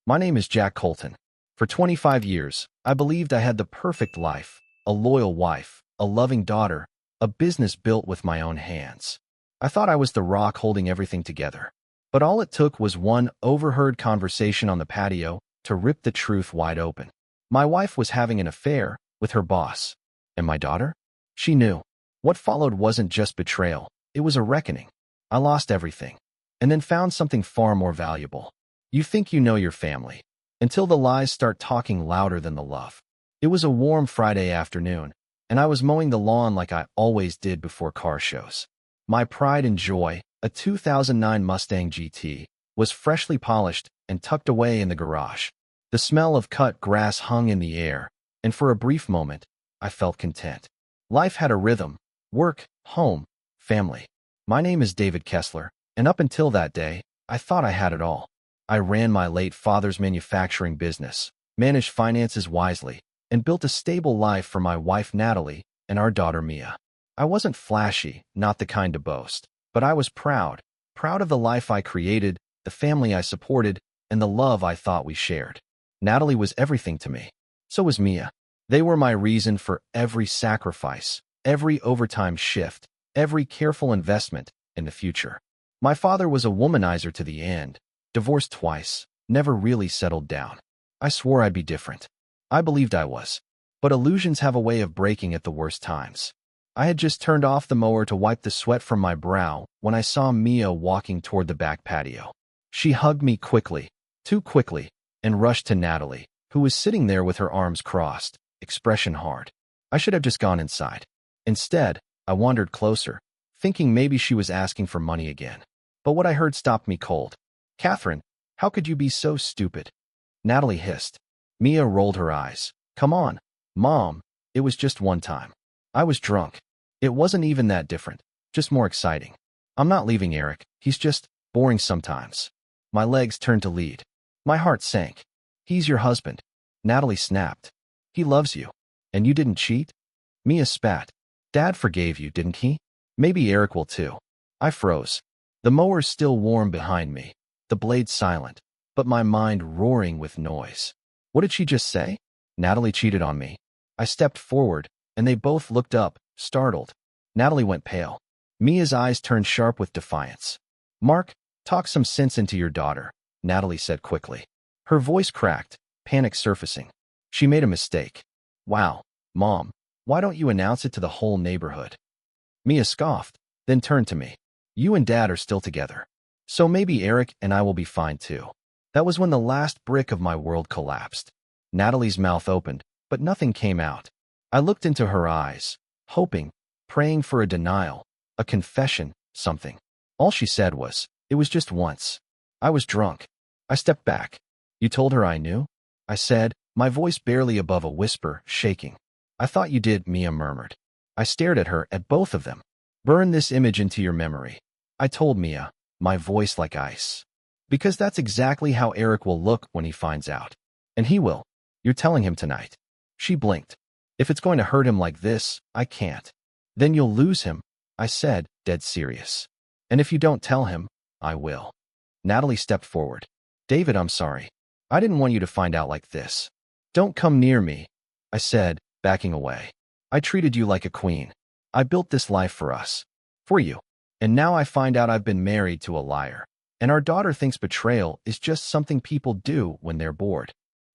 My name is Jack Colton. For 25 years, I believed I had the perfect life, a loyal wife, a loving daughter, a business built with my own hands. I thought I was the rock holding everything together. But all it took was one overheard conversation on the patio to rip the truth wide open. My wife was having an affair with her boss. And my daughter? She knew. What followed wasn't just betrayal, it was a reckoning. I lost everything, and then found something far more valuable. You think you know your family, until the lies start talking louder than the love. It was a warm Friday afternoon, and I was mowing the lawn like I always did before car shows. My pride and joy, a 2009 Mustang GT, was freshly polished and tucked away in the garage. The smell of cut grass hung in the air, and for a brief moment, I felt content. Life had a rhythm: work, home, family. My name is David Kessler, and up until that day, I thought I had it all. I ran my late father's manufacturing business, managed finances wisely, and built a stable life for my wife Natalie and our daughter Mia. I wasn't flashy, not the kind to boast, but I was proud of the life I created, the family I supported, and the love I thought we shared. Natalie was everything to me. So was Mia. They were my reason for every sacrifice, every overtime shift, every careful investment in the future. My father was a womanizer to the end, divorced twice, never really settled down. I swore I'd be different. I believed I was. But illusions have a way of breaking at the worst times. I had just turned off the mower to wipe the sweat from my brow when I saw Mia walking toward the back patio. She hugged me quickly, too quickly, and rushed to Natalie, who was sitting there with her arms crossed, expression hard. I should have just gone inside. Instead, I wandered closer, thinking maybe she was asking for money again. But what I heard stopped me cold. "Catherine, how could you be so stupid?" Natalie hissed. Mia rolled her eyes. "Come on, Mom, it was just one time. I was drunk. It wasn't even that different, just more exciting. I'm not leaving Eric, he's just boring sometimes." My legs turned to lead. My heart sank. "He's your husband," Natalie snapped. "He loves you. And you didn't cheat?" Mia spat. "Dad forgave you, didn't he? Maybe Eric will too." I froze. The mower's still warm behind me, the blade silent, but my mind roaring with noise. What did she just say? Natalie cheated on me. I stepped forward, and they both looked up, startled. Natalie went pale. Mia's eyes turned sharp with defiance. "Mark, talk some sense into your daughter," Natalie said quickly. Her voice cracked, panic surfacing. She made a mistake. "Wow, Mom, why don't you announce it to the whole neighborhood?" Mia scoffed, then turned to me. "You and Dad are still together. So maybe Eric and I will be fine too." That was when the last brick of my world collapsed. Natalie's mouth opened, but nothing came out. I looked into her eyes, hoping, praying for a denial, a confession, something. All she said was, "It was just once. I was drunk." I stepped back. "You told her I knew?" I said, my voice barely above a whisper, shaking. "I thought you did," Mia murmured. I stared at her, at both of them. "Burn this image into your memory," I told Mia, my voice like ice. "Because that's exactly how Eric will look when he finds out. And he will. You're telling him tonight." She blinked. "If it's going to hurt him like this, I can't." "Then you'll lose him," I said, dead serious. "And if you don't tell him, I will." Natalie stepped forward. "David, I'm sorry. I didn't want you to find out like this." "Don't come near me," I said, backing away. "I treated you like a queen. I built this life for us. For you. And now I find out I've been married to a liar. And our daughter thinks betrayal is just something people do when they're bored."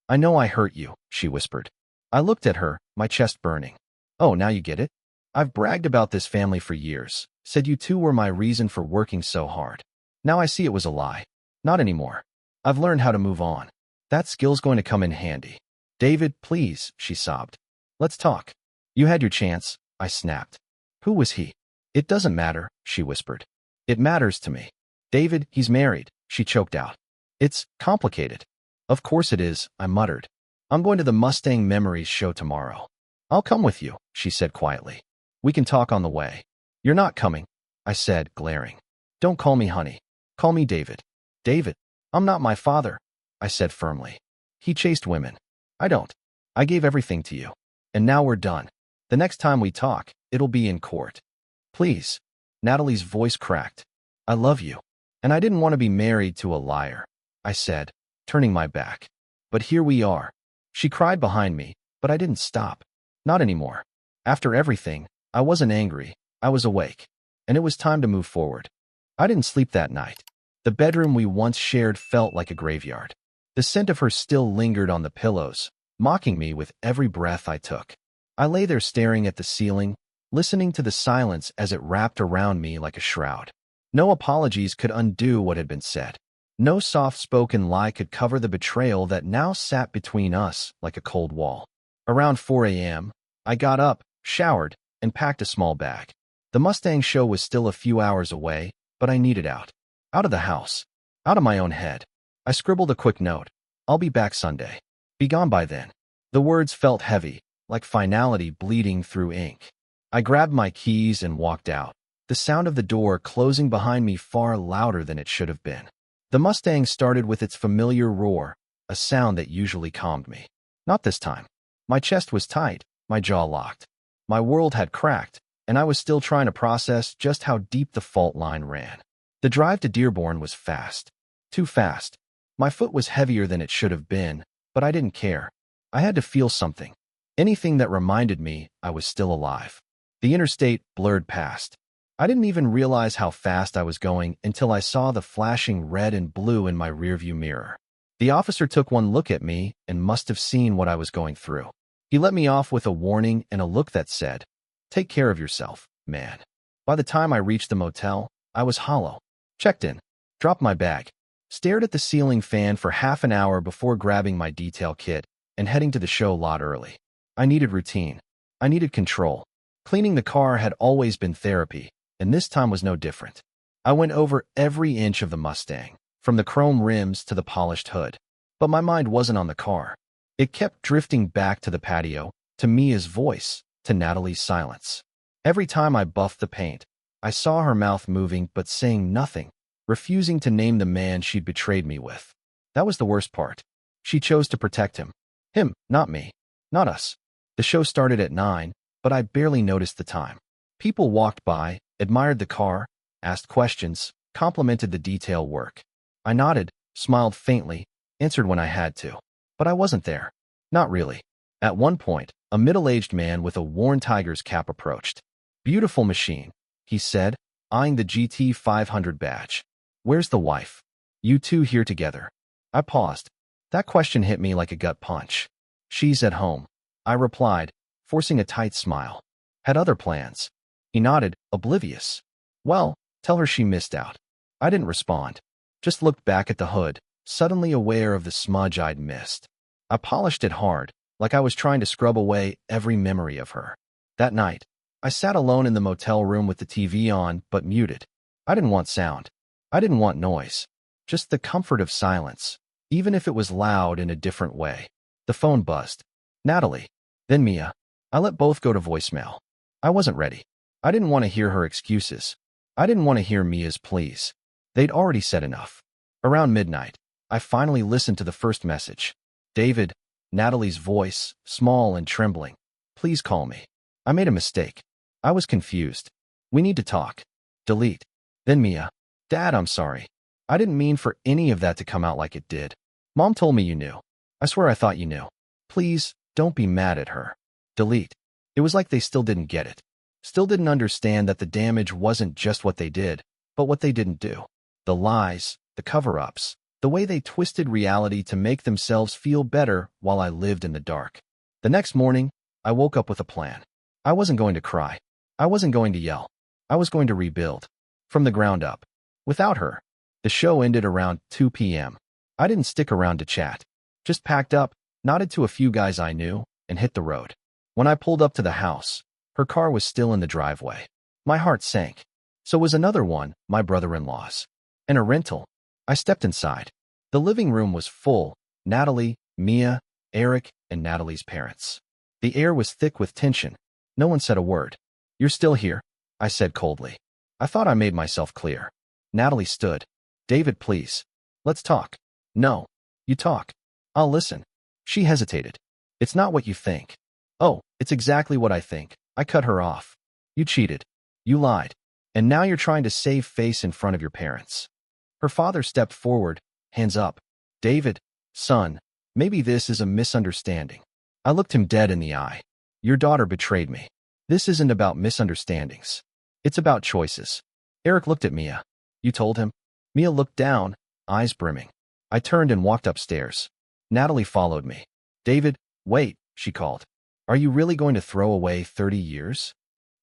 "I know I hurt you," she whispered. I looked at her, my chest burning. "Oh, now you get it? I've bragged about this family for years, said you two were my reason for working so hard. Now I see it was a lie. Not anymore. I've learned how to move on. That skill's going to come in handy." "David, please," she sobbed. "Let's talk." "You had your chance," I snapped. "Who was he?" "It doesn't matter," she whispered. "It matters to me." "David, he's married," she choked out. "It's complicated." "Of course it is," I muttered. "I'm going to the Mustang Memories show tomorrow." "I'll come with you," she said quietly. "We can talk on the way." "You're not coming," I said, glaring. "Don't call me honey. Call me David." "David, I'm not my father," I said firmly. "He chased women. I don't. I gave everything to you. And now we're done. The next time we talk, it'll be in court." "Please." Natalie's voice cracked. "I love you. And I didn't want to be married to a liar," I said, turning my back. But here we are. She cried behind me, but I didn't stop. Not anymore. After everything, I wasn't angry. I was awake. And it was time to move forward. I didn't sleep that night. The bedroom we once shared felt like a graveyard. The scent of her still lingered on the pillows, mocking me with every breath I took. I lay there staring at the ceiling, listening to the silence as it wrapped around me like a shroud. No apologies could undo what had been said. No soft-spoken lie could cover the betrayal that now sat between us like a cold wall. Around 4 a.m., I got up, showered, and packed a small bag. The Mustang show was still a few hours away, but I needed out. Out of the house. Out of my own head. I scribbled a quick note. I'll be back Sunday. Be gone by then. The words felt heavy, like finality bleeding through ink. I grabbed my keys and walked out, the sound of the door closing behind me far louder than it should have been. The Mustang started with its familiar roar, a sound that usually calmed me. Not this time. My chest was tight, my jaw locked. My world had cracked, and I was still trying to process just how deep the fault line ran. The drive to Dearborn was fast. Too fast. My foot was heavier than it should have been, but I didn't care. I had to feel something. Anything that reminded me I was still alive. The interstate blurred past. I didn't even realize how fast I was going until I saw the flashing red and blue in my rearview mirror. The officer took one look at me and must have seen what I was going through. He let me off with a warning and a look that said, "Take care of yourself, man." By the time I reached the motel, I was hollow. Checked in, dropped my bag, stared at the ceiling fan for half an hour before grabbing my detail kit and heading to the show lot early. I needed routine. I needed control. Cleaning the car had always been therapy, and this time was no different. I went over every inch of the Mustang, from the chrome rims to the polished hood. But my mind wasn't on the car. It kept drifting back to the patio, to Mia's voice, to Natalie's silence. Every time I buffed the paint, I saw her mouth moving but saying nothing, refusing to name the man she'd betrayed me with. That was the worst part. She chose to protect him. Him, not me. Not us. The show started at 9, but I barely noticed the time. People walked by, admired the car, asked questions, complimented the detail work. I nodded, smiled faintly, answered when I had to. But I wasn't there. Not really. At one point, a middle-aged man with a worn Tiger's cap approached. "Beautiful machine," he said, eyeing the GT 500 badge. "Where's the wife? You two here together?" I paused. That question hit me like a gut punch. "She's at home," I replied, forcing a tight smile. "Had other plans." He nodded, oblivious. "Well, tell her she missed out." I didn't respond. Just looked back at the hood, suddenly aware of the smudge I'd missed. I polished it hard, like I was trying to scrub away every memory of her. That night, I sat alone in the motel room with the TV on, but muted. I didn't want sound. I didn't want noise. Just the comfort of silence, even if it was loud in a different way. The phone buzzed. Natalie. Then Mia. I let both go to voicemail. I wasn't ready. I didn't want to hear her excuses. I didn't want to hear Mia's pleas. They'd already said enough. Around midnight, I finally listened to the first message. "David," Natalie's voice, small and trembling. "Please call me. I made a mistake. I was confused. We need to talk." Delete. Then Mia. "Dad, I'm sorry. I didn't mean for any of that to come out like it did. Mom told me you knew. I swear I thought you knew. Please, don't be mad at her." Delete. It was like they still didn't get it. Still didn't understand that the damage wasn't just what they did, but what they didn't do. The lies, the cover-ups, the way they twisted reality to make themselves feel better while I lived in the dark. The next morning, I woke up with a plan. I wasn't going to cry. I wasn't going to yell. I was going to rebuild. From the ground up. Without her. The show ended around 2 p.m. I didn't stick around to chat. Just packed up, nodded to a few guys I knew, and hit the road. When I pulled up to the house, her car was still in the driveway. My heart sank. So was another one, my brother-in-law's. And a rental. I stepped inside. The living room was full. Natalie, Mia, Eric, and Natalie's parents. The air was thick with tension. No one said a word. "You're still here?" I said coldly. I thought I made myself clear. Natalie stood. "David, please. Let's talk." "No. You talk. I'll listen." She hesitated. "It's not what you think." "Oh, it's exactly what I think." I cut her off. "You cheated. You lied. And now you're trying to save face in front of your parents." Her father stepped forward, hands up. "David, Son, maybe this is a misunderstanding. I looked him dead in the eye. Your daughter betrayed me. This isn't about misunderstandings. It's about choices. Eric looked at Mia. You told him? Mia looked down, eyes brimming. I turned and walked upstairs. Natalie followed me. David, wait, she called. Are you really going to throw away 30 years?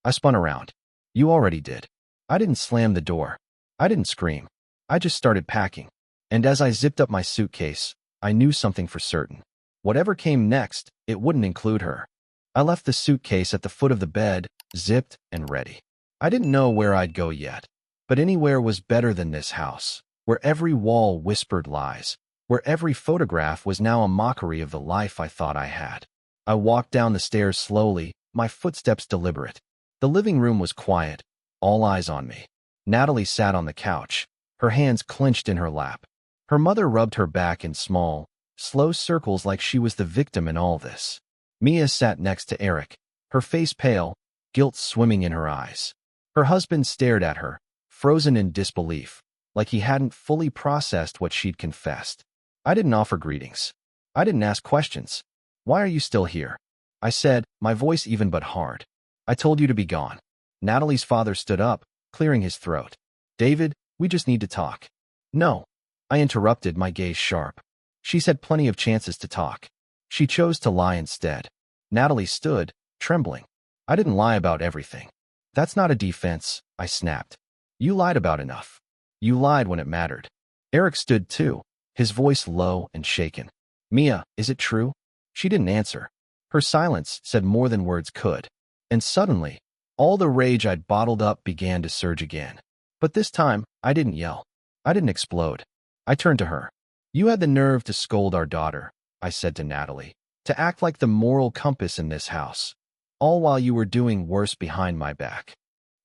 I spun around. You already did. I didn't slam the door. I didn't scream. I just started packing. And as I zipped up my suitcase, I knew something for certain. Whatever came next, it wouldn't include her. I left the suitcase at the foot of the bed, zipped and ready. I didn't know where I'd go yet, but anywhere was better than this house, where every wall whispered lies, where every photograph was now a mockery of the life I thought I had. I walked down the stairs slowly, my footsteps deliberate. The living room was quiet, all eyes on me. Natalie sat on the couch, her hands clenched in her lap. Her mother rubbed her back in small, slow circles like she was the victim in all this. Mia sat next to Eric, her face pale, guilt swimming in her eyes. Her husband stared at her, frozen in disbelief, like he hadn't fully processed what she'd confessed. I didn't offer greetings. I didn't ask questions. Why are you still here? I said, my voice even but hard. I told you to be gone. Natalie's father stood up, clearing his throat. David, we just need to talk. No. I interrupted, my gaze sharp. She's had plenty of chances to talk. She chose to lie instead. Natalie stood, trembling. I didn't lie about everything. That's not a defense, I snapped. You lied about enough. You lied when it mattered. Eric stood too, his voice low and shaken. Mia, is it true? She didn't answer. Her silence said more than words could. And suddenly, all the rage I'd bottled up began to surge again. But this time, I didn't yell. I didn't explode. I turned to her. You had the nerve to scold our daughter, I said to Natalie, to act like the moral compass in this house, all while you were doing worse behind my back.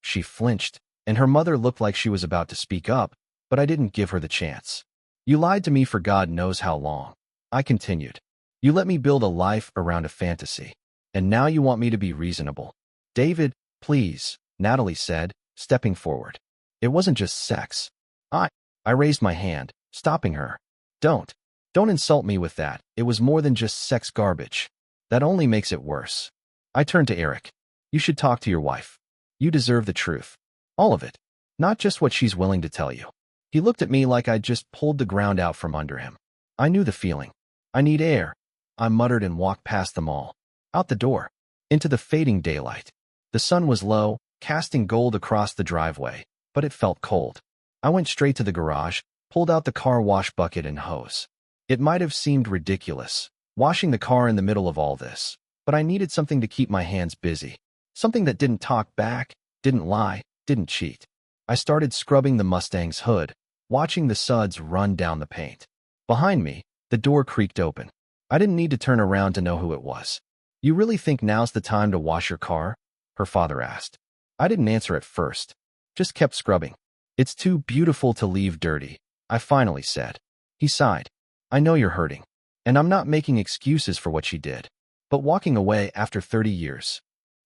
She flinched, and her mother looked like she was about to speak up, but I didn't give her the chance. You lied to me for God knows how long. I continued. You let me build a life around a fantasy, and now you want me to be reasonable. David, please, Natalie said, stepping forward. It wasn't just sex. I raised my hand, stopping her. Don't insult me with that. It was more than just sex garbage. That only makes it worse. I turned to Eric. You should talk to your wife. You deserve the truth. All of it. Not just what she's willing to tell you. He looked at me like I'd just pulled the ground out from under him. I knew the feeling. I need air. I muttered and walked past them all. Out the door. Into the fading daylight. The sun was low, casting gold across the driveway, but it felt cold. I went straight to the garage, pulled out the car wash bucket and hose. It might have seemed ridiculous, washing the car in the middle of all this, but I needed something to keep my hands busy. Something that didn't talk back, didn't lie, didn't cheat. I started scrubbing the Mustang's hood, watching the suds run down the paint. Behind me, the door creaked open. I didn't need to turn around to know who it was. You really think now's the time to wash your car? Her father asked. I didn't answer at first, just kept scrubbing. It's too beautiful to leave dirty, I finally said. He sighed. I know you're hurting, and I'm not making excuses for what she did, but walking away after 30 years.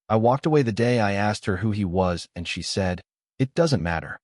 I walked away the day I asked her who he was, and she said, it doesn't matter.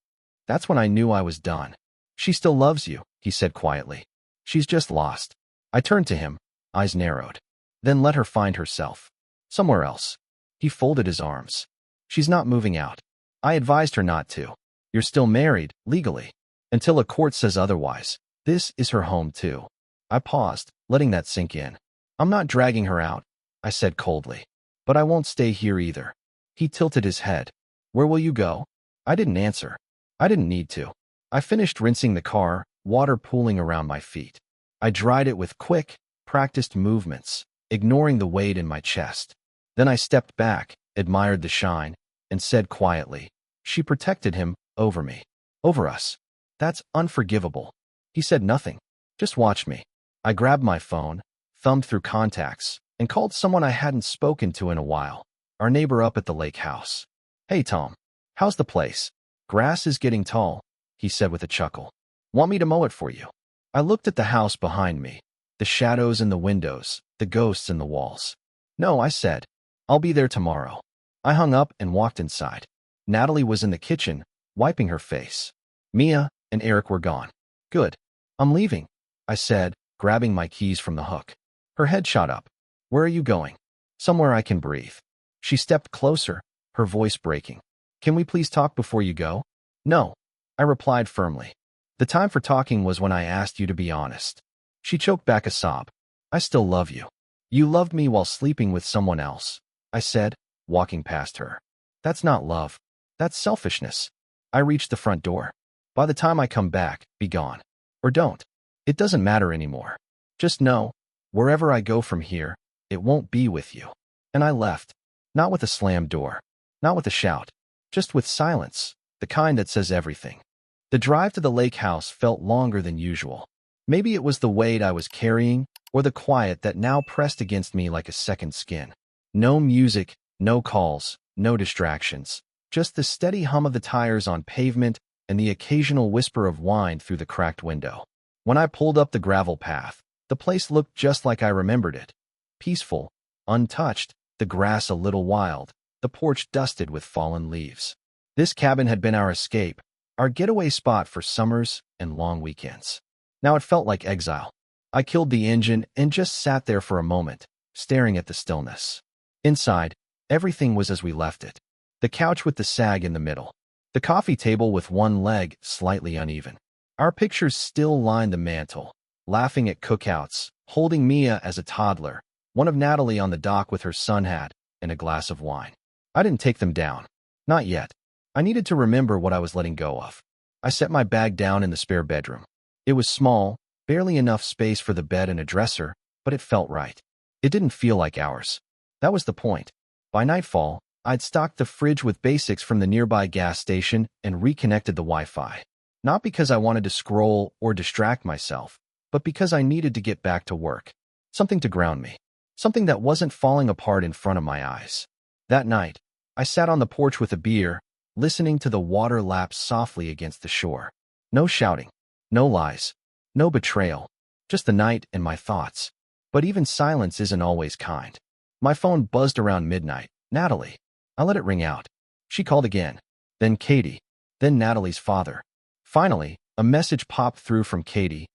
That's when I knew I was done. She still loves you, he said quietly. She's just lost. I turned to him, eyes narrowed. Then let her find herself. Somewhere else. He folded his arms. She's not moving out. I advised her not to. You're still married, legally. Until a court says otherwise. This is her home too. I paused, letting that sink in. I'm not dragging her out, I said coldly. But I won't stay here either. He tilted his head. Where will you go? I didn't answer. I didn't need to. I finished rinsing the car, water pooling around my feet. I dried it with quick, practiced movements, ignoring the weight in my chest. Then I stepped back, admired the shine, and said quietly, she protected him over me, over us. That's unforgivable. He said nothing. Just watch me. I grabbed my phone, thumbed through contacts, and called someone I hadn't spoken to in a while, our neighbor up at the lake house. Hey, Tom. How's the place? Grass is getting tall, he said with a chuckle. Want me to mow it for you? I looked at the house behind me, the shadows in the windows, the ghosts in the walls. No, I said. I'll be there tomorrow. I hung up and walked inside. Natalie was in the kitchen, wiping her face. Mia and Eric were gone. Good. I'm leaving, I said, grabbing my keys from the hook. Her head shot up. Where are you going? Somewhere I can breathe. She stepped closer, her voice breaking. Can we please talk before you go? No, I replied firmly. The time for talking was when I asked you to be honest. She choked back a sob. I still love you. You loved me while sleeping with someone else, I said, walking past her. That's not love. That's selfishness. I reached the front door. By the time I come back, be gone. Or don't. It doesn't matter anymore. Just know, wherever I go from here, it won't be with you. And I left. Not with a slammed door. Not with a shout. Just with silence, the kind that says everything. The drive to the lake house felt longer than usual. Maybe it was the weight I was carrying, or the quiet that now pressed against me like a second skin. No music, no calls, no distractions. Just the steady hum of the tires on pavement and the occasional whisper of wine through the cracked window. When I pulled up the gravel path, the place looked just like I remembered it. Peaceful, untouched, the grass a little wild, the porch dusted with fallen leaves. This cabin had been our escape, our getaway spot for summers and long weekends. Now it felt like exile. I killed the engine and just sat there for a moment, staring at the stillness. Inside, everything was as we left it. The couch with the sag in the middle. The coffee table with one leg slightly uneven. Our pictures still lined the mantel, laughing at cookouts, holding Mia as a toddler, one of Natalie on the dock with her sun hat and a glass of wine. I didn't take them down. Not yet. I needed to remember what I was letting go of. I set my bag down in the spare bedroom. It was small, barely enough space for the bed and a dresser, but it felt right. It didn't feel like ours. That was the point. By nightfall, I'd stocked the fridge with basics from the nearby gas station and reconnected the Wi-Fi. Not because I wanted to scroll or distract myself, but because I needed to get back to work. Something to ground me. Something that wasn't falling apart in front of my eyes. That night, I sat on the porch with a beer, listening to the water lap softly against the shore. No shouting. No lies. No betrayal. Just the night and my thoughts. But even silence isn't always kind. My phone buzzed around midnight. Natalie. I let it ring out. She called again. Then Katie. Then Natalie's father. Finally, a message popped through from Katie.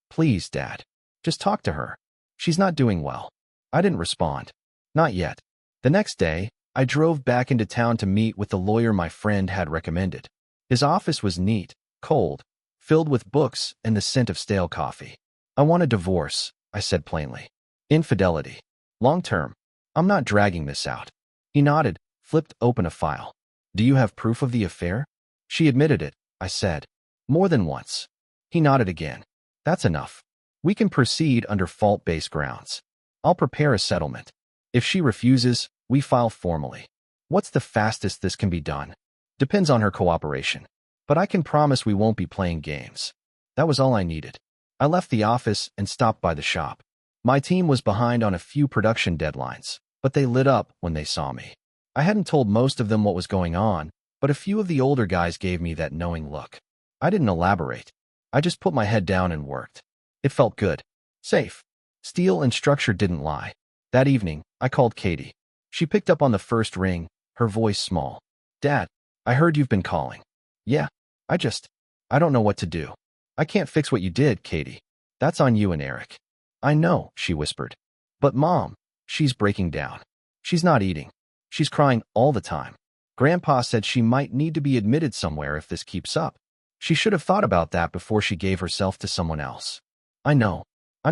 Please, Dad. Just talk to her. She's not doing well. I didn't respond. Not yet. The next day, I drove back into town to meet with the lawyer my friend had recommended. His office was neat, cold, filled with books and the scent of stale coffee. I want a divorce, I said plainly. Infidelity. Long term. I'm not dragging this out. He nodded, flipped open a file. Do you have proof of the affair? She admitted it, I said. More than once. He nodded again. That's enough. We can proceed under fault-based grounds. I'll prepare a settlement. If she refuses, we file formally. What's the fastest this can be done? Depends on her cooperation. But I can promise we won't be playing games. That was all I needed. I left the office and stopped by the shop. My team was behind on a few production deadlines, but they lit up when they saw me. I hadn't told most of them what was going on, but a few of the older guys gave me that knowing look. I didn't elaborate. I just put my head down and worked. It felt good. Safe. Steel and structure didn't lie. That evening, I called Katie. She picked up on the first ring, her voice small. Dad, I heard you've been calling. Yeah, I don't know what to do. I can't fix what you did, Katie. That's on you and Eric. I know, she whispered. But Mom, she's breaking down. She's not eating. She's crying all the time. Grandpa said she might need to be admitted somewhere if this keeps up. She should have thought about that before she gave herself to someone else. I know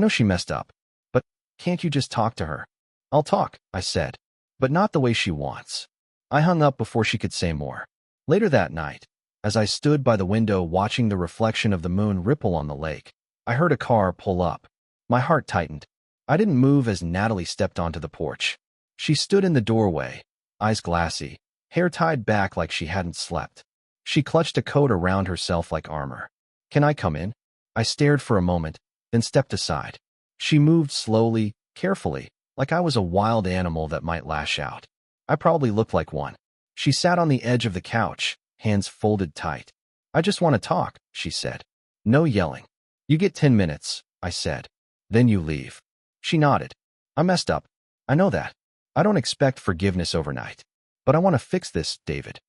she messed up. But can't you just talk to her? I'll talk, I said. But not the way she wants. I hung up before she could say more. Later that night, as I stood by the window watching the reflection of the moon ripple on the lake, I heard a car pull up. My heart tightened. I didn't move as Natalie stepped onto the porch. She stood in the doorway, eyes glassy, hair tied back like she hadn't slept. She clutched a coat around herself like armor. Can I come in? I stared for a moment, then stepped aside. She moved slowly, carefully, like I was a wild animal that might lash out. I probably looked like one. She sat on the edge of the couch, hands folded tight. I just want to talk, she said. No yelling. You get 10 minutes, I said. Then you leave. She nodded. I messed up. I know that. I don't expect forgiveness overnight. But I want to fix this, David.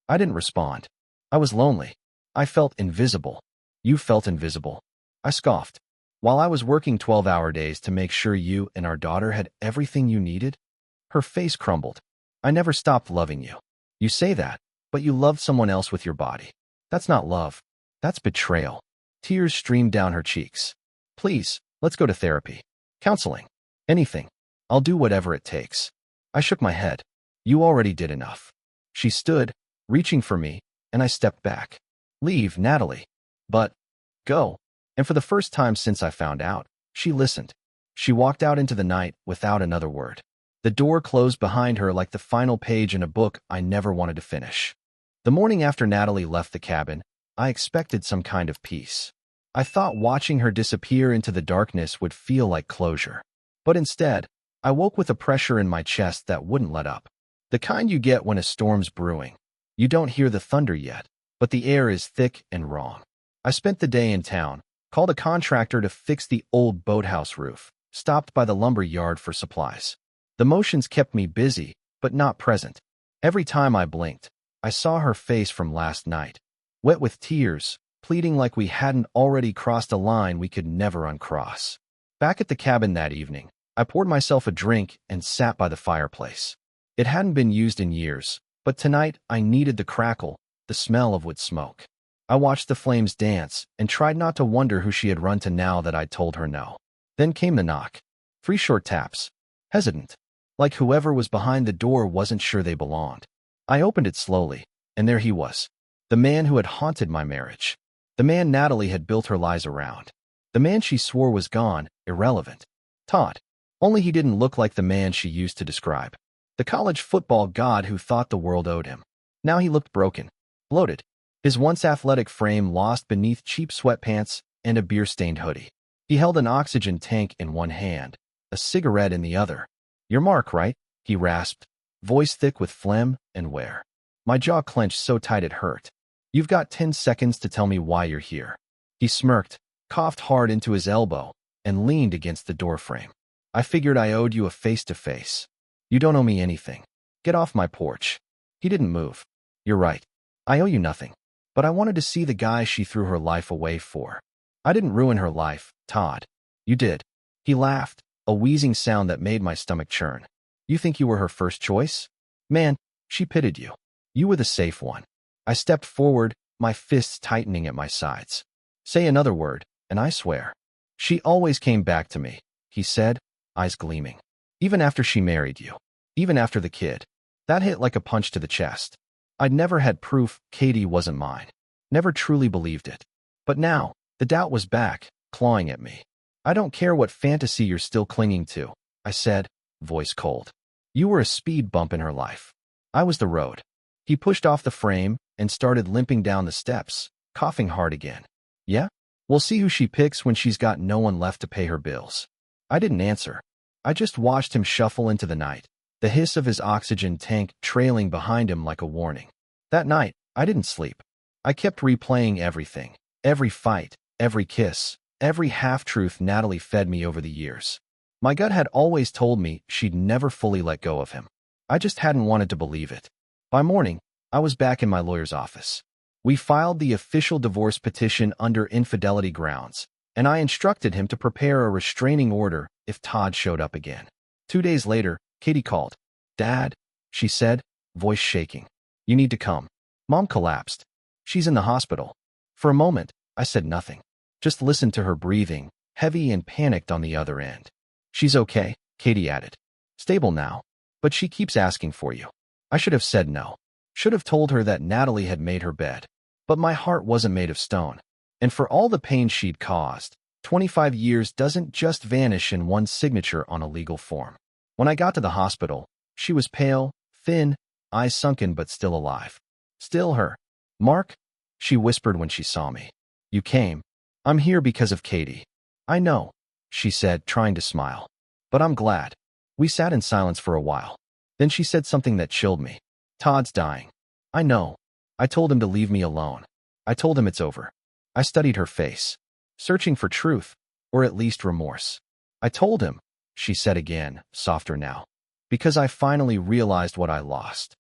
I didn't respond. I was lonely. I felt invisible. You felt invisible. I scoffed. While I was working 12-hour days to make sure you and our daughter had everything you needed? Her face crumbled. I never stopped loving you. You say that, but you loved someone else with your body. That's not love. That's betrayal. Tears streamed down her cheeks. Please, let's go to therapy. Counseling. Anything. I'll do whatever it takes. I shook my head. You already did enough. She stood, reaching for me, and I stepped back. Leave, Natalie. But, go. And for the first time since I found out, she listened. She walked out into the night without another word. The door closed behind her like the final page in a book I never wanted to finish. The morning after Natalie left the cabin, I expected some kind of peace. I thought watching her disappear into the darkness would feel like closure. But instead, I woke with a pressure in my chest that wouldn't let up. The kind you get when a storm's brewing. You don't hear the thunder yet, but the air is thick and wrong. I spent the day in town, called a contractor to fix the old boathouse roof, stopped by the lumber yard for supplies. The motions kept me busy, but not present. Every time I blinked, I saw her face from last night, wet with tears, pleading like we hadn't already crossed a line we could never uncross. Back at the cabin that evening, I poured myself a drink and sat by the fireplace. It hadn't been used in years, but tonight I needed the crackle, the smell of wood smoke. I watched the flames dance and tried not to wonder who she had run to now that I'd told her no. Then came the knock. 3 short taps. Hesitant. Like whoever was behind the door wasn't sure they belonged. I opened it slowly, and there he was. The man who had haunted my marriage. The man Natalie had built her lies around. The man she swore was gone, irrelevant. Todd. Only he didn't look like the man she used to describe. The college football god who thought the world owed him. Now he looked broken, bloated. His once athletic frame lost beneath cheap sweatpants and a beer-stained hoodie. He held an oxygen tank in one hand, a cigarette in the other. Your mark, right? He rasped, voice thick with phlegm and wear. My jaw clenched so tight it hurt. You've got 10 seconds to tell me why you're here. He smirked, coughed hard into his elbow, and leaned against the doorframe. I figured I owed you a face-to-face. You don't owe me anything. Get off my porch. He didn't move. You're right. I owe you nothing. But I wanted to see the guy she threw her life away for. I didn't ruin her life, Todd. You did. He laughed, a wheezing sound that made my stomach churn. You think you were her first choice? Man, she pitied you. You were the safe one. I stepped forward, my fists tightening at my sides. Say another word, and I swear. She always came back to me, he said, eyes gleaming. Even after she married you. Even after the kid. That hit like a punch to the chest. I'd never had proof Katie wasn't mine. Never truly believed it. But now, the doubt was back, clawing at me. I don't care what fantasy you're still clinging to, I said, voice cold. You were a speed bump in her life. I was the road. He pushed off the frame and started limping down the steps, coughing hard again. Yeah? We'll see who she picks when she's got no one left to pay her bills. I didn't answer. I just watched him shuffle into the night, the hiss of his oxygen tank trailing behind him like a warning. That night, I didn't sleep. I kept replaying everything, every fight, every kiss, every half-truth Natalie fed me over the years. My gut had always told me she'd never fully let go of him. I just hadn't wanted to believe it. By morning, I was back in my lawyer's office. We filed the official divorce petition under infidelity grounds, and I instructed him to prepare a restraining order if Todd showed up again. 2 days later, Katie called. Dad, she said, voice shaking. You need to come. Mom collapsed. She's in the hospital. For a moment, I said nothing. Just listened to her breathing, heavy and panicked on the other end. She's okay, Katie added. Stable now. But she keeps asking for you. I should have said no. Should have told her that Natalie had made her bed. But my heart wasn't made of stone. And for all the pain she'd caused, 25 years doesn't just vanish in one signature on a legal form. When I got to the hospital, she was pale, thin, eyes sunken but still alive. Still her. Mark? She whispered when she saw me. You came. I'm here because of Katie. I know, she said, trying to smile. But I'm glad. We sat in silence for a while. Then she said something that chilled me. Todd's dying. I know. I told him to leave me alone. I told him it's over. I studied her face, searching for truth, or at least remorse. I told him, she said again, softer now, because I finally realized what I lost.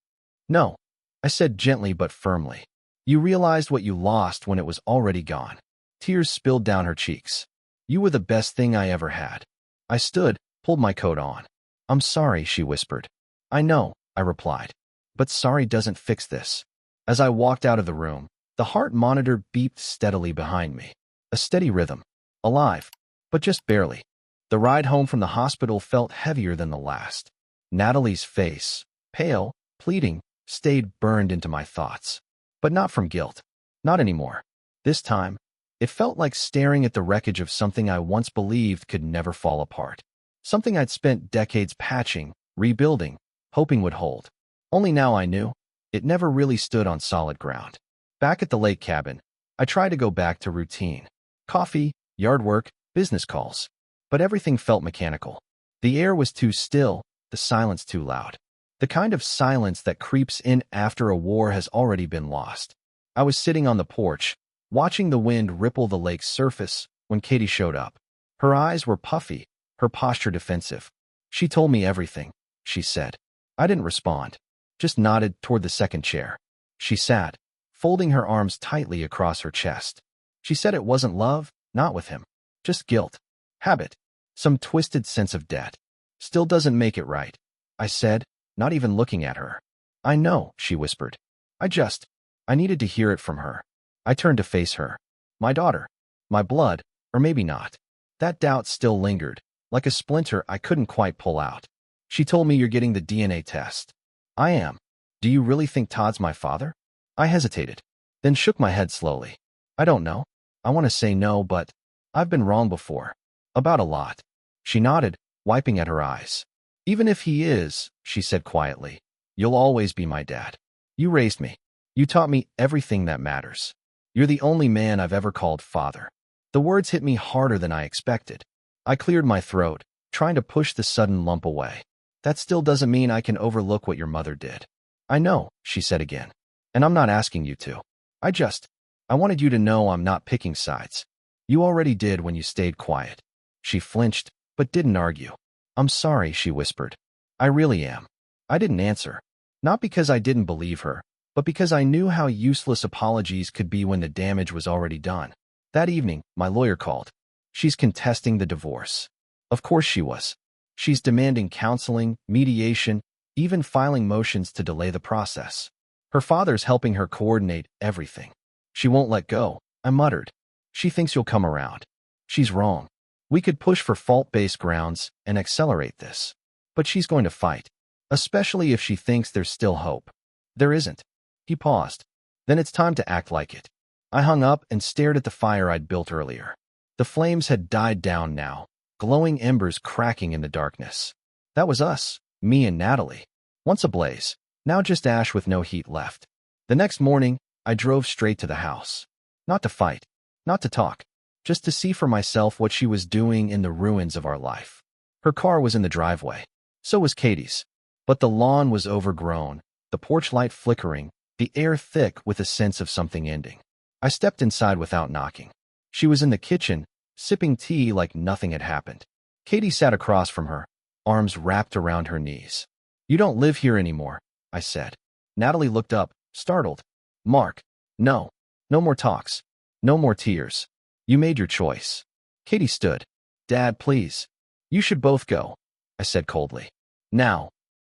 No, I said gently but firmly. You realized what you lost when it was already gone. Tears spilled down her cheeks. You were the best thing I ever had. I stood, pulled my coat on. I'm sorry, she whispered. I know, I replied. But sorry doesn't fix this. As I walked out of the room, the heart monitor beeped steadily behind me. A steady rhythm. Alive, but just barely. The ride home from the hospital felt heavier than the last. Natalie's face, pale, pleading, stayed burned into my thoughts. But not from guilt. Not anymore. This time, it felt like staring at the wreckage of something I once believed could never fall apart. Something I'd spent decades patching, rebuilding, hoping would hold. Only now I knew, it never really stood on solid ground. Back at the lake cabin, I tried to go back to routine. Coffee, yard work, business calls. But everything felt mechanical. The air was too still, the silence too loud. The kind of silence that creeps in after a war has already been lost. I was sitting on the porch, watching the wind ripple the lake's surface, when Katie showed up. Her eyes were puffy, her posture defensive. She told me everything, she said. I didn't respond, just nodded toward the second chair. She sat, folding her arms tightly across her chest. She said it wasn't love, not with him. Just guilt. Habit. Some twisted sense of debt. Still doesn't make it right, I said, not even looking at her. I know, she whispered. I needed to hear it from her. I turned to face her. My daughter. My blood, or maybe not. That doubt still lingered, like a splinter I couldn't quite pull out. She told me you're getting the DNA test. I am. Do you really think Todd's my father? I hesitated, then shook my head slowly. I don't know. I want to say no, but I've been wrong before. About a lot. She nodded, wiping at her eyes. Even if he is, she said quietly, you'll always be my dad. You raised me. You taught me everything that matters. You're the only man I've ever called father. The words hit me harder than I expected. I cleared my throat, trying to push the sudden lump away. That still doesn't mean I can overlook what your mother did. I know, she said again. And I'm not asking you to. I wanted you to know I'm not picking sides. You already did when you stayed quiet. She flinched, but didn't argue. I'm sorry, she whispered. I really am. I didn't answer. Not because I didn't believe her, but because I knew how useless apologies could be when the damage was already done. That evening, my lawyer called. She's contesting the divorce. Of course she was. She's demanding counseling, mediation, even filing motions to delay the process. Her father's helping her coordinate everything. She won't let go, I muttered. She thinks you'll come around. She's wrong. We could push for fault-based grounds and accelerate this. But she's going to fight, especially if she thinks there's still hope. There isn't. He paused. Then it's time to act like it. I hung up and stared at the fire I'd built earlier. The flames had died down now, glowing embers cracking in the darkness. That was us, me and Natalie. Once ablaze, now just ash with no heat left. The next morning, I drove straight to the house. Not to fight, not to talk, just to see for myself what she was doing in the ruins of our life. Her car was in the driveway. So was Katie's. But the lawn was overgrown, the porch light flickering, the air thick with a sense of something ending. I stepped inside without knocking. She was in the kitchen, sipping tea like nothing had happened. Katie sat across from her, arms wrapped around her knees. You don't live here anymore, I said. Natalie looked up, startled. Mark, no. No more talks. No more tears. You made your choice. Katie stood. Dad, please. You should both go, I said coldly. Now.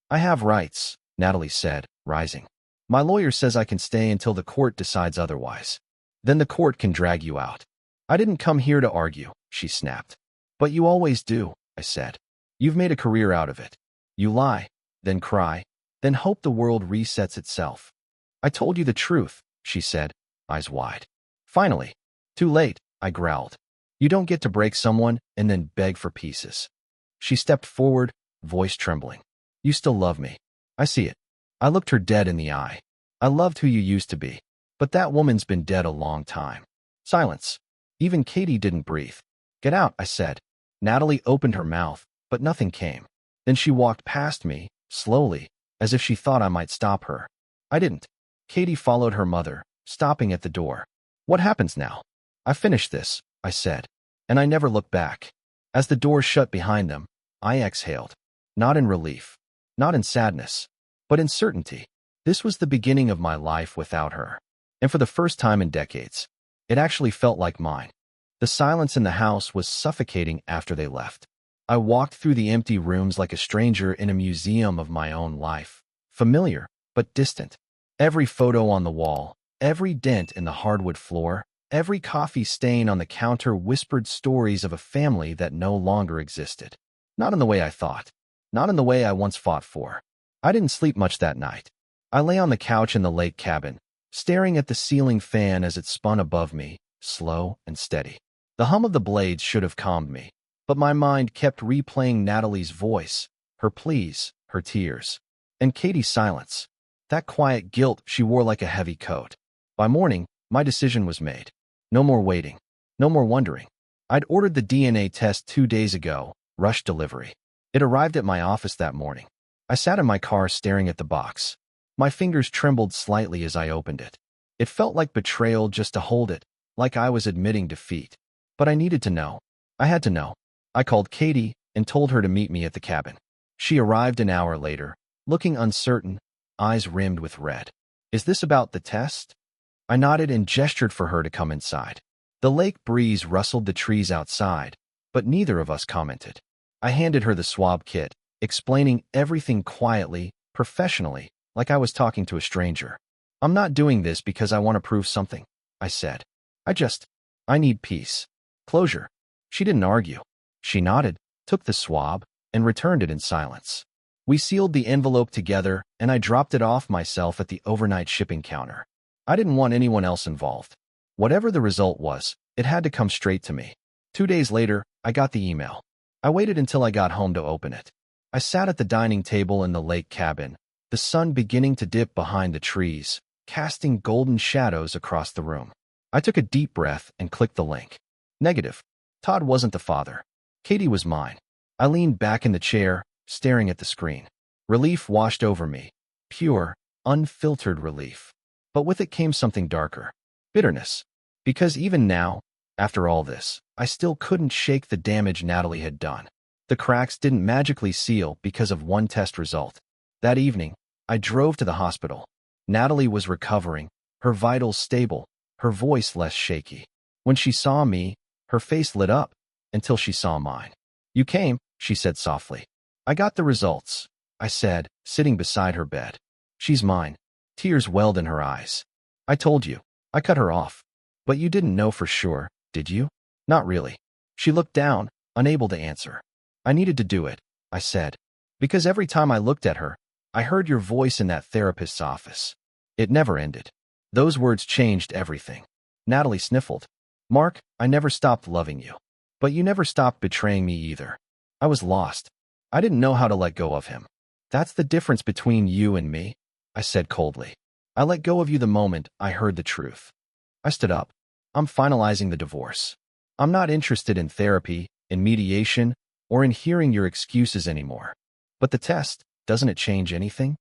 I have rights, Natalie said, rising. My lawyer says I can stay until the court decides otherwise. Then the court can drag you out. I didn't come here to argue, she snapped. But you always do, I said. You've made a career out of it. You lie, then cry, then hope the world resets itself. I told you the truth, she said, eyes wide. Finally. Too late, I growled. You don't get to break someone and then beg for pieces. She stepped forward, voice trembling. You still love me. I see it. I looked her dead in the eye. I loved who you used to be. But that woman's been dead a long time. Silence. Even Katie didn't breathe. Get out, I said. Natalie opened her mouth, but nothing came. Then she walked past me, slowly, as if she thought I might stop her. I didn't. Katie followed her mother, stopping at the door. What happens now? I finished this, I said, and I never looked back. As the door shut behind them, I exhaled. Not in relief, not in sadness, but in certainty. This was the beginning of my life without her. And for the first time in decades, it actually felt like mine. The silence in the house was suffocating after they left. I walked through the empty rooms like a stranger in a museum of my own life. Familiar, but distant. Every photo on the wall, every dent in the hardwood floor, every coffee stain on the counter whispered stories of a family that no longer existed. Not in the way I thought. Not in the way I once fought for. I didn't sleep much that night. I lay on the couch in the lake cabin, staring at the ceiling fan as it spun above me, slow and steady. The hum of the blades should have calmed me, but my mind kept replaying Natalie's voice, her pleas, her tears, and Katie's silence. That quiet guilt she wore like a heavy coat. By morning, my decision was made. No more waiting. No more wondering. I'd ordered the DNA test 2 days ago, rush delivery. It arrived at my office that morning. I sat in my car staring at the box. My fingers trembled slightly as I opened it. It felt like betrayal just to hold it, like I was admitting defeat. But I needed to know. I had to know. I called Katie and told her to meet me at the cabin. She arrived an hour later, looking uncertain, eyes rimmed with red. Is this about the test? I nodded and gestured for her to come inside. The lake breeze rustled the trees outside, but neither of us commented. I handed her the swab kit, explaining everything quietly, professionally, like I was talking to a stranger. I'm not doing this because I want to prove something, I said. I need peace. Closure. She didn't argue. She nodded, took the swab, and returned it in silence. We sealed the envelope together, and I dropped it off myself at the overnight shipping counter. I didn't want anyone else involved. Whatever the result was, it had to come straight to me. 2 days later, I got the email. I waited until I got home to open it. I sat at the dining table in the lake cabin, the sun beginning to dip behind the trees, casting golden shadows across the room. I took a deep breath and clicked the link. Negative. Todd wasn't the father. Katie was mine. I leaned back in the chair, staring at the screen. Relief washed over me. Pure, unfiltered relief. But with it came something darker. Bitterness. Because even now, after all this, I still couldn't shake the damage Natalie had done. The cracks didn't magically seal because of one test result. That evening, I drove to the hospital. Natalie was recovering, her vitals stable, her voice less shaky. When she saw me, her face lit up, until she saw mine. You came, she said softly. I got the results, I said, sitting beside her bed. She's mine. Tears welled in her eyes. I told you. I cut her off. But you didn't know for sure, did you? Not really. She looked down, unable to answer. I needed to do it, I said. Because every time I looked at her, I heard your voice in that therapist's office. It never ended. Those words changed everything. Natalie sniffled. Mark, I never stopped loving you. But you never stopped betraying me either. I was lost. I didn't know how to let go of him. That's the difference between you and me, I said coldly. I let go of you the moment I heard the truth. I stood up. I'm finalizing the divorce. I'm not interested in therapy, in mediation, or in hearing your excuses anymore. But the test, doesn't it change anything?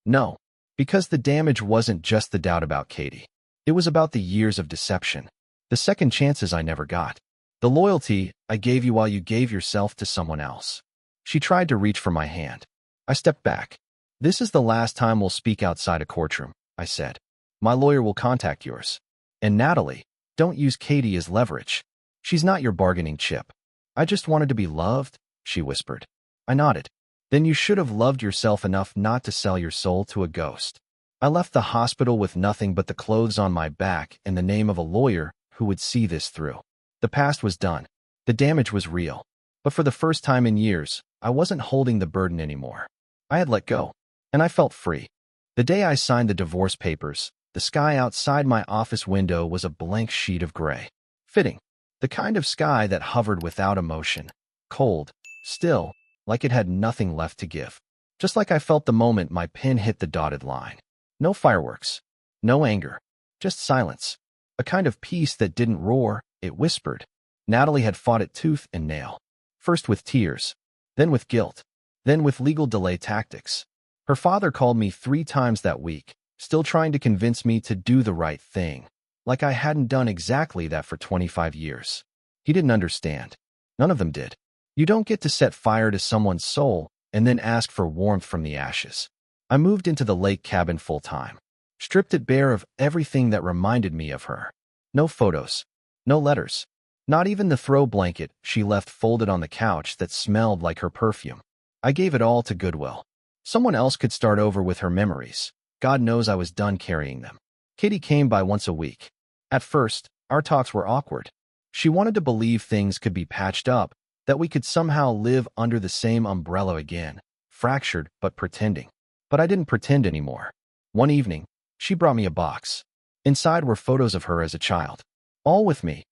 No, because the damage wasn't just the doubt about Katie. It was about the years of deception, the second chances I never got, the loyalty I gave you while you gave yourself to someone else. She tried to reach for my hand. I stepped back. This is the last time we'll speak outside a courtroom, I said. My lawyer will contact yours. And Natalie, don't use Katie as leverage. She's not your bargaining chip. I just wanted to be loved, she whispered. I nodded. Then you should have loved yourself enough not to sell your soul to a ghost. I left the hospital with nothing but the clothes on my back and the name of a lawyer who would see this through. The past was done. The damage was real. But for the first time in years, I wasn't holding the burden anymore. I had let go, and I felt free. The day I signed the divorce papers, the sky outside my office window was a blank sheet of gray. Fitting. The kind of sky that hovered without emotion. Cold. Still. Like it had nothing left to give. Just like I felt the moment my pen hit the dotted line. No fireworks. No anger. Just silence. A kind of peace that didn't roar, it whispered. Natalie had fought it tooth and nail. First with tears. Then with guilt. Then with legal delay tactics. Her father called me 3 times that week, still trying to convince me to do the right thing. Like I hadn't done exactly that for 25 years. He didn't understand. None of them did. You don't get to set fire to someone's soul and then ask for warmth from the ashes. I moved into the lake cabin full-time. Stripped it bare of everything that reminded me of her. No photos. No letters. Not even the throw blanket she left folded on the couch that smelled like her perfume. I gave it all to Goodwill. Someone else could start over with her memories. God knows I was done carrying them. Katie came by once a week. At first, our talks were awkward. She wanted to believe things could be patched up, that we could somehow live under the same umbrella again, fractured but pretending. But I didn't pretend anymore. One evening, she brought me a box. Inside were photos of her as a child. All with me.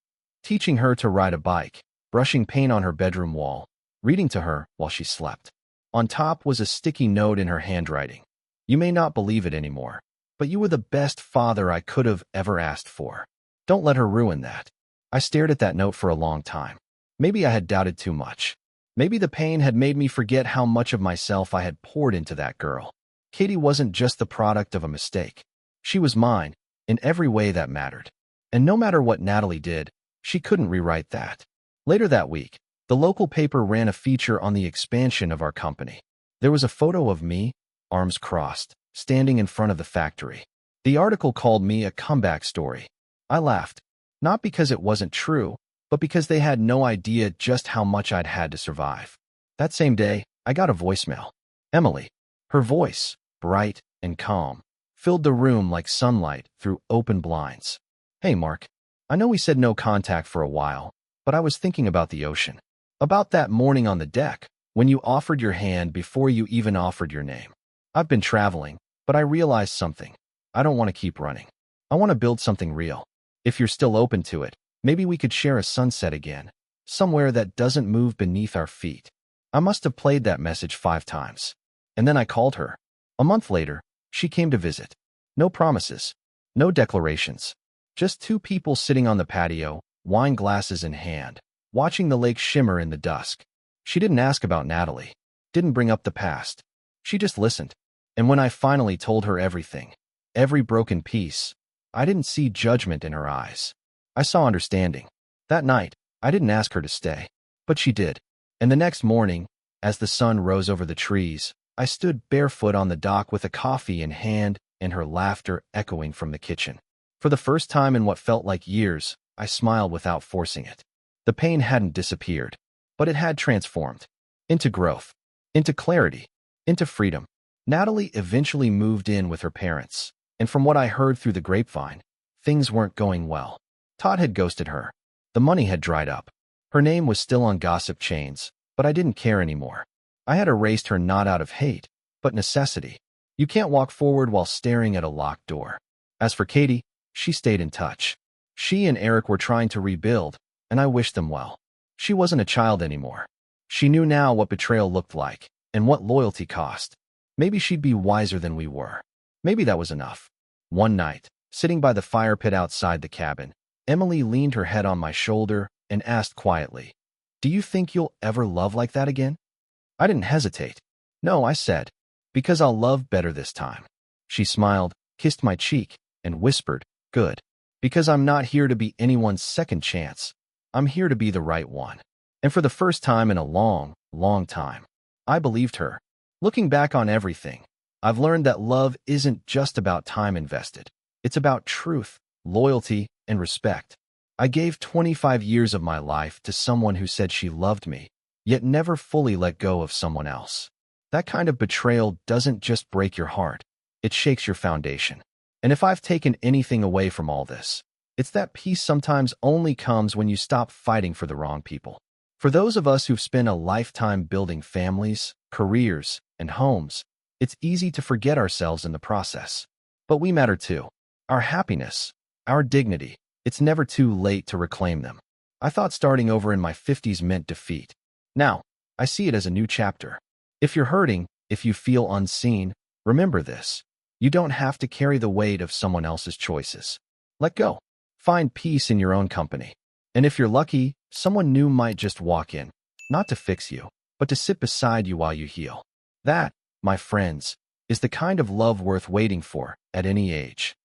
Teaching her to ride a bike, brushing paint on her bedroom wall, reading to her while she slept. On top was a sticky note in her handwriting. You may not believe it anymore, but you were the best father I could have ever asked for. Don't let her ruin that. I stared at that note for a long time. Maybe I had doubted too much. Maybe the pain had made me forget how much of myself I had poured into that girl. Katie wasn't just the product of a mistake. She was mine, in every way that mattered. And no matter what Natalie did, she couldn't rewrite that. Later that week, the local paper ran a feature on the expansion of our company. There was a photo of me, arms crossed, standing in front of the factory. The article called me a comeback story. I laughed, not because it wasn't true, but because they had no idea just how much I'd had to survive. That same day, I got a voicemail. Emily. Her voice, bright and calm, filled the room like sunlight through open blinds. Hey, Mark. I know we said no contact for a while, but I was thinking about the ocean. About that morning on the deck, when you offered your hand before you even offered your name. I've been traveling, but I realized something. I don't want to keep running. I want to build something real. If you're still open to it, maybe we could share a sunset again, somewhere that doesn't move beneath our feet. I must have played that message 5 times. And then I called her. A month later, she came to visit. No promises, no declarations. Just 2 people sitting on the patio, wine glasses in hand, watching the lake shimmer in the dusk. She didn't ask about Natalie, didn't bring up the past. She just listened. And when I finally told her everything, every broken piece, I didn't see judgment in her eyes. I saw understanding. That night, I didn't ask her to stay, but she did. And the next morning, as the sun rose over the trees, I stood barefoot on the dock with a coffee in hand and her laughter echoing from the kitchen. For the first time in what felt like years, I smiled without forcing it. The pain hadn't disappeared, but it had transformed. Into growth, into clarity, into freedom. Natalie eventually moved in with her parents, and from what I heard through the grapevine, things weren't going well. Todd had ghosted her. The money had dried up. Her name was still on gossip chains, but I didn't care anymore. I had erased her not out of hate, but necessity. You can't walk forward while staring at a locked door. As for Katie, she stayed in touch. She and Eric were trying to rebuild, and I wished them well. She wasn't a child anymore. She knew now what betrayal looked like, and what loyalty cost. Maybe she'd be wiser than we were. Maybe that was enough. One night, sitting by the fire pit outside the cabin, Emily leaned her head on my shoulder and asked quietly, "Do you think you'll ever love like that again?" I didn't hesitate. "No," I said, "because I'll love better this time." She smiled, kissed my cheek, and whispered, "Good. Because I'm not here to be anyone's second chance. I'm here to be the right one." And for the first time in a long, long time, I believed her. Looking back on everything, I've learned that love isn't just about time invested. It's about truth, loyalty, and respect. I gave 25 years of my life to someone who said she loved me, yet never fully let go of someone else. That kind of betrayal doesn't just break your heart, it shakes your foundation. And if I've taken anything away from all this, it's that peace sometimes only comes when you stop fighting for the wrong people. For those of us who've spent a lifetime building families, careers, and homes, it's easy to forget ourselves in the process. But we matter too. Our happiness, our dignity, it's never too late to reclaim them. I thought starting over in my 50s meant defeat. Now, I see it as a new chapter. If you're hurting, if you feel unseen, remember this. You don't have to carry the weight of someone else's choices. Let go. Find peace in your own company. And if you're lucky, someone new might just walk in, not to fix you, but to sit beside you while you heal. That, my friends, is the kind of love worth waiting for at any age.